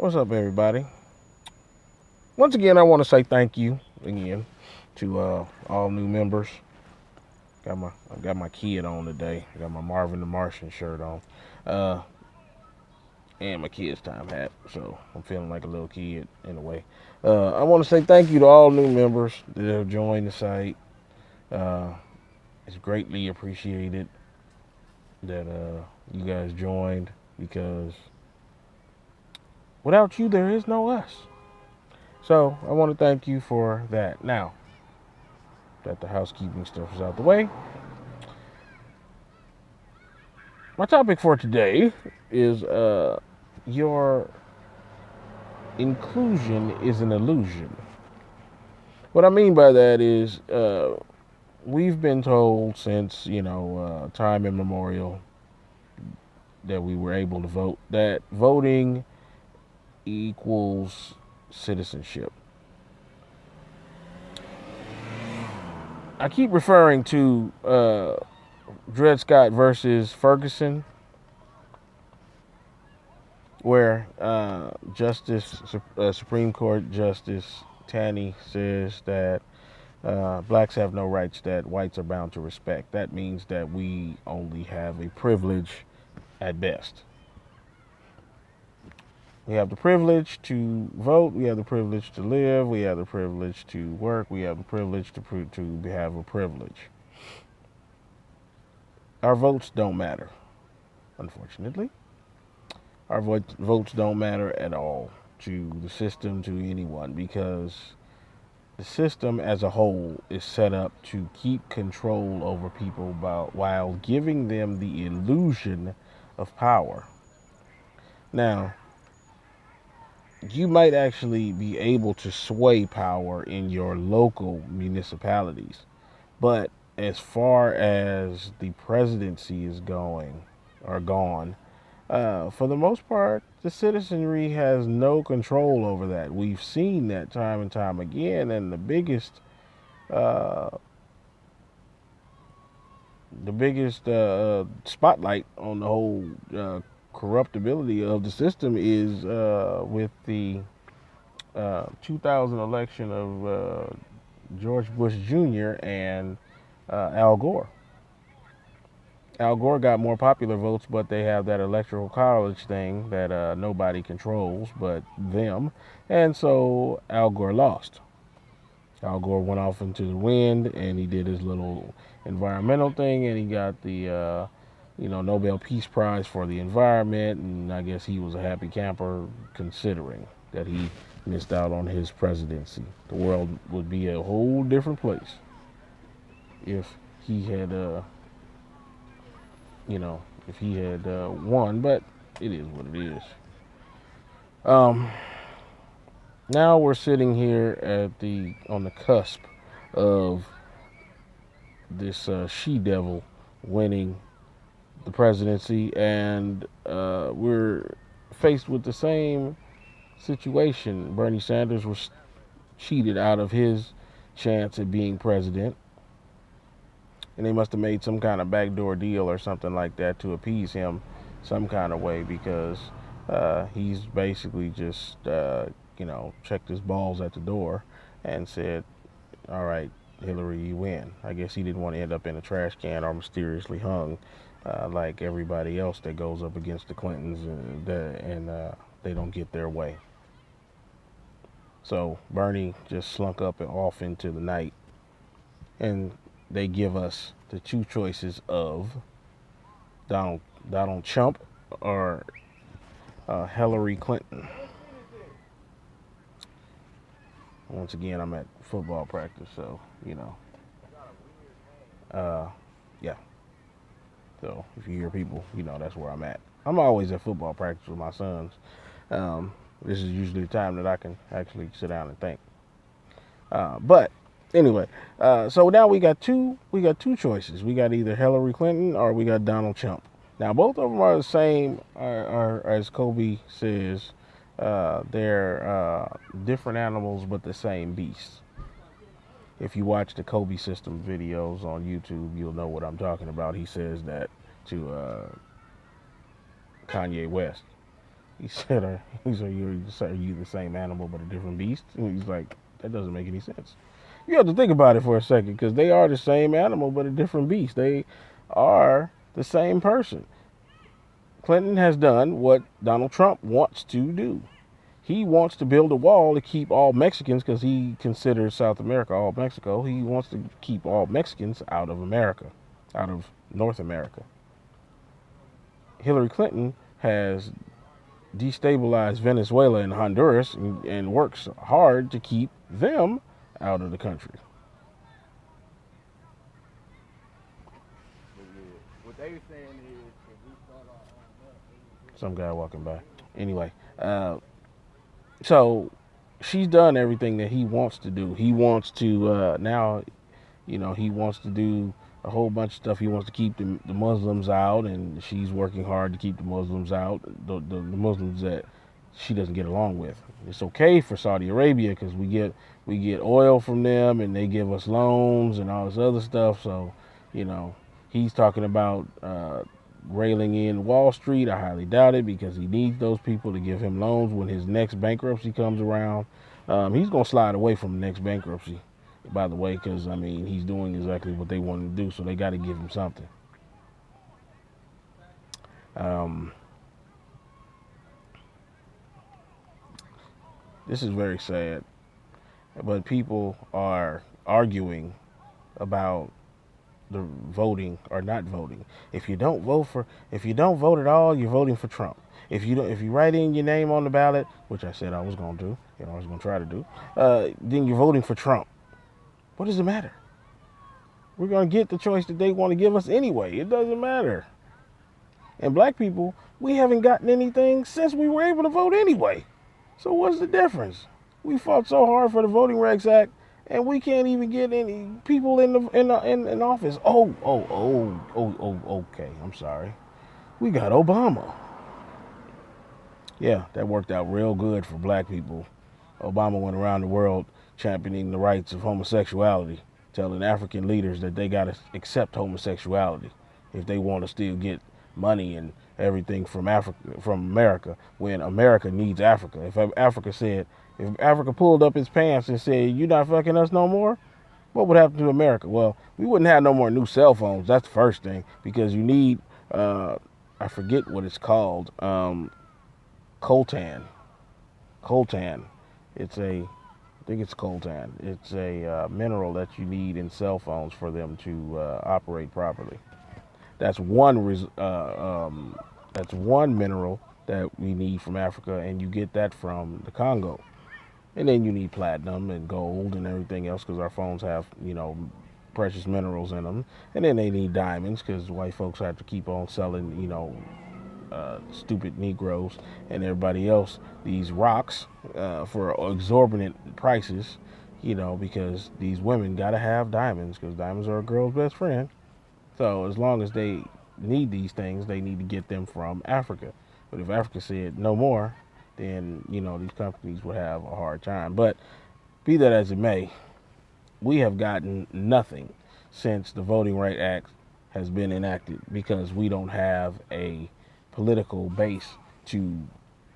What's up, everybody? Once again, I want to say thank you again to all new members. I got my kid on today. I got my Marvin the Martian shirt on, uh, and my kids' time hat. So I'm feeling like a little kid in a way. I want to say thank you to all new members that have joined the site. Uh, it's greatly appreciated that you guys joined because without you, there is no us. So I want to thank you for that. Now that the housekeeping stuff is out the way, my topic for today is your inclusion is an illusion. What I mean by that is we've been told since time immemorial that we were able to vote that voting equals citizenship. I keep referring to Dred Scott versus Ferguson, where Supreme Court Justice Taney says that blacks have no rights that whites are bound to respect. That means that we only have a privilege at best. We have the privilege to vote. We have the privilege to live. We have the privilege to work. We have the privilege to have a privilege. Our votes don't matter, unfortunately. Our votes don't matter at all to the system, to anyone, because the system as a whole is set up to keep control over people while giving them the illusion of power. Now, you might actually be able to sway power in your local municipalities, but as far as the presidency is gone, for the most part, the citizenry has no control over that. We've seen that time and time again, and uh, the biggest spotlight on the whole corruptibility of the system is with the 2000 election of George Bush Jr. and Al Gore. Al Gore got more popular votes, but they have that electoral college thing that nobody controls but them. And so Al Gore lost. Al Gore went off into the wind and he did his little environmental thing and he got the Nobel Peace Prize for the environment. And I guess he was a happy camper considering that he missed out on his presidency. The world would be a whole different place if he had you know, if he had won, but it is what it is. Um, Now we're sitting here at the on the cusp of this she devil winning the presidency, and we're faced with the same situation. Bernie Sanders was cheated out of his chance at being president, and they must have made some kind of backdoor deal or something like that to appease him some kind of way because he's basically just checked his balls at the door and said, "All right, Hillary, you win." I guess he didn't want to end up in a trash can or mysteriously hung like everybody else that goes up against the Clintons and they don't get their way. So Bernie just slunk up and off into the night, and they give us the two choices of Donald Donald Trump or Hillary Clinton. Once again, I'm at football practice, so uh, yeah. So if you hear people, that's where I'm at. I'm always at football practice with my sons. Um, this is usually the time that I can actually sit down and think. But anyway, so now we got two choices. We got either Hillary Clinton or we got Donald Trump. Now both of them are the same, are as Kobe says, they're different animals but the same beast. If you watch the Kobe system videos on YouTube, you'll know what I'm talking about. He says that to Kanye West. He said, are you the same animal but a different beast? And he's like, that doesn't make any sense. You have to think about it for a second because they are the same animal but a different beast. They are the same person. Clinton has done what Donald Trump wants to do. He wants to build a wall to keep all Mexicans, because he considers South America all Mexico. He wants to keep all Mexicans out of America, out of North America. Hillary Clinton has destabilized Venezuela and Honduras and works hard to keep them out of the country. What they were saying is, if we start our some guy walking by. Anyway, so she's done everything that he wants to do. He wants to now, he wants to do a whole bunch of stuff. He wants to keep the Muslims out, and she's working hard to keep the Muslims out, the Muslims that she doesn't get along with. It's okay for Saudi Arabia because we get oil from them, and they give us loans and all this other stuff. So, he's talking about railing in Wall Street. I highly doubt it because he needs those people to give him loans when his next bankruptcy comes around. He's going to slide away from the next bankruptcy, by the way, because, he's doing exactly what they want him to do, so they got to give him something. This is very sad, but people are arguing about the voting or not voting. If you don't vote at all, you're voting for Trump. If you write in your name on the ballot, which I said I was going to do, I was going to try to do, then you're voting for Trump. What does it matter? We're going to get the choice that they want to give us anyway. It doesn't matter. And black people, we haven't gotten anything since we were able to vote anyway. So what's the difference? We fought so hard for the Voting Rights Act, and we can't even get any people in office. Okay. I'm sorry. We got Obama. Yeah, that worked out real good for black people. Obama went around the world championing the rights of homosexuality, telling African leaders that they got to accept homosexuality if they want to still get money and everything from America, when America needs Africa. If Africa pulled up its pants and said, "You're not fucking us no more," what would happen to America? Well, we wouldn't have no more new cell phones. That's the first thing, because you need, I forget what it's called, coltan. Coltan. I think it's coltan. It's a mineral that you need in cell phones for them to operate properly. That's one mineral that we need from Africa, and you get that from the Congo. And then you need platinum and gold and everything else because our phones have, precious minerals in them. And then they need diamonds because white folks have to keep on selling, stupid Negroes and everybody else these rocks for exorbitant prices, because these women got to have diamonds because diamonds are a girl's best friend. So as long as they need these things, they need to get them from Africa. But if Africa said no more, then, these companies would have a hard time. But be that as it may, we have gotten nothing since the Voting Rights Act has been enacted because we don't have a political base to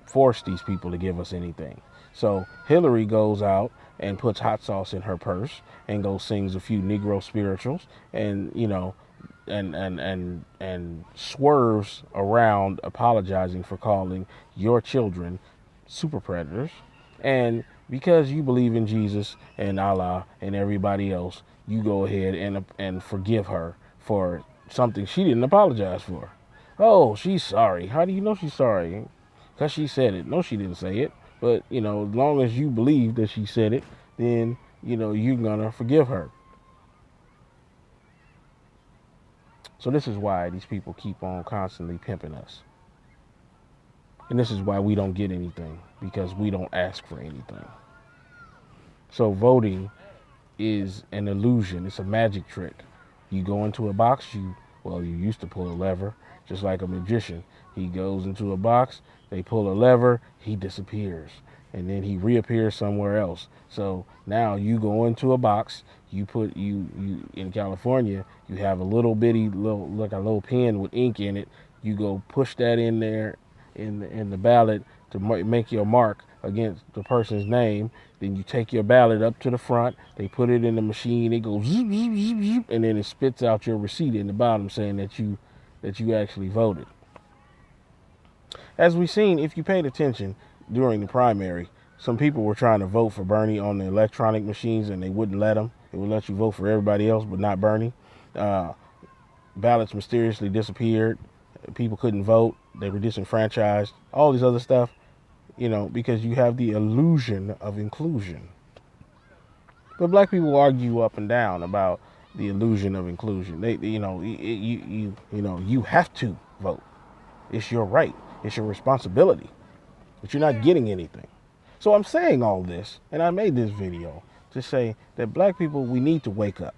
force these people to give us anything. So Hillary goes out and puts hot sauce in her purse and goes sings a few Negro spirituals and, and swerves around apologizing for calling your children super predators. And because you believe in Jesus and Allah and everybody else, you go ahead and forgive her for something she didn't apologize for. Oh, she's sorry. How do you know she's sorry? Because she said it. No, she didn't say it. But, as long as you believe that she said it, then, you're going to forgive her. So this is why these people keep on constantly pimping us. And this is why we don't get anything, because we don't ask for anything. So voting is an illusion. It's a magic trick. You go into a box, you used to pull a lever, just like a magician. He goes into a box, they pull a lever, he disappears. And then he reappears somewhere else. So now you go into a box, you in California, you have a little bitty, like a little pen with ink in it. You go push that in there in the ballot to make your mark against the person's name. Then you take your ballot up to the front. They put it in the machine. It goes zoop, zoop, zoop, zoop, and then it spits out your receipt in the bottom saying that you actually voted. As we've seen, if you paid attention during the primary, some people were trying to vote for Bernie on the electronic machines, and they wouldn't let them. It would let you vote for everybody else, but not Bernie. Ballots mysteriously disappeared. People couldn't vote. They were disenfranchised. All these other stuff, because you have the illusion of inclusion. But black people argue up and down about the illusion of inclusion. You have to vote. It's your right. It's your responsibility. But you're not getting anything. So I'm saying all this, and I made this video to say that black people, we need to wake up.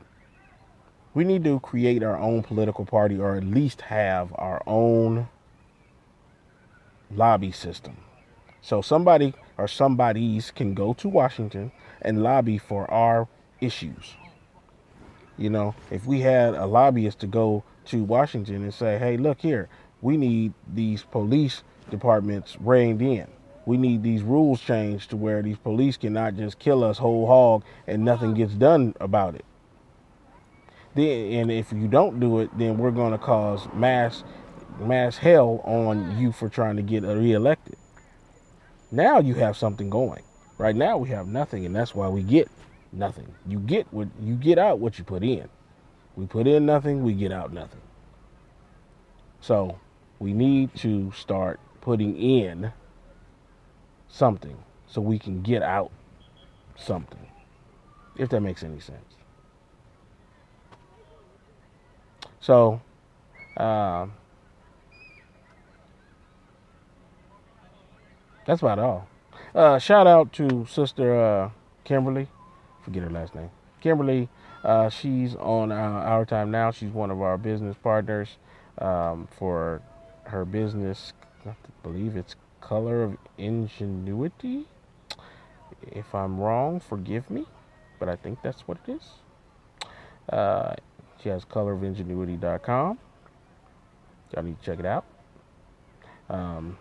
We need to create our own political party, or at least have our own lobby system. So somebody or somebodies can go to Washington and lobby for our issues. If we had a lobbyist to go to Washington and say, hey, look here, we need these police departments reined in. We need these rules changed to where these police cannot just kill us whole hog and nothing gets done about it. And if you don't do it, then we're going to cause mass hell on you for trying to get reelected. Now you have something going. Right now we have nothing, and that's why we get nothing. You get out what you put in. We put in nothing, we get out nothing. So we need to start putting in something so we can get out something, if that makes any sense. So that's about all. Shout out to Sister Kimberly. Forget her last name. Kimberly. She's on Our Time Now. She's one of our business partners for her business. I believe it's Color of Ingenuity. If I'm wrong, forgive me, but I think that's what it is. She has colorofingenuity.com. Y'all need to check it out. From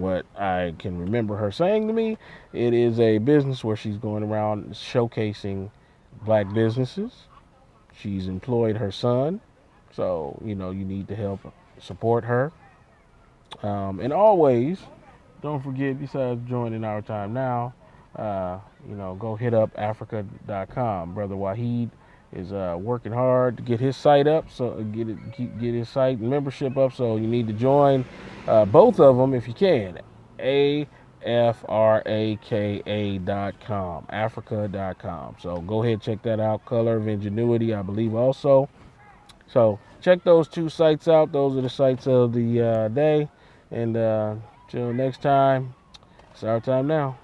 what I can remember her saying to me, it is a business where she's going around showcasing black businesses. She's employed her son, so you need to help support her. And always, don't forget, besides joining Our Time Now, go hit up Africa.com. Brother Wahid is working hard to get his site up, so get his site and membership up. So you need to join both of them if you can. AFRAKA.com, Africa.com. So go ahead, check that out. Color of Ingenuity, I believe, also. So check those two sites out. Those are the sites of the day. And till next time, it's Our Time Now.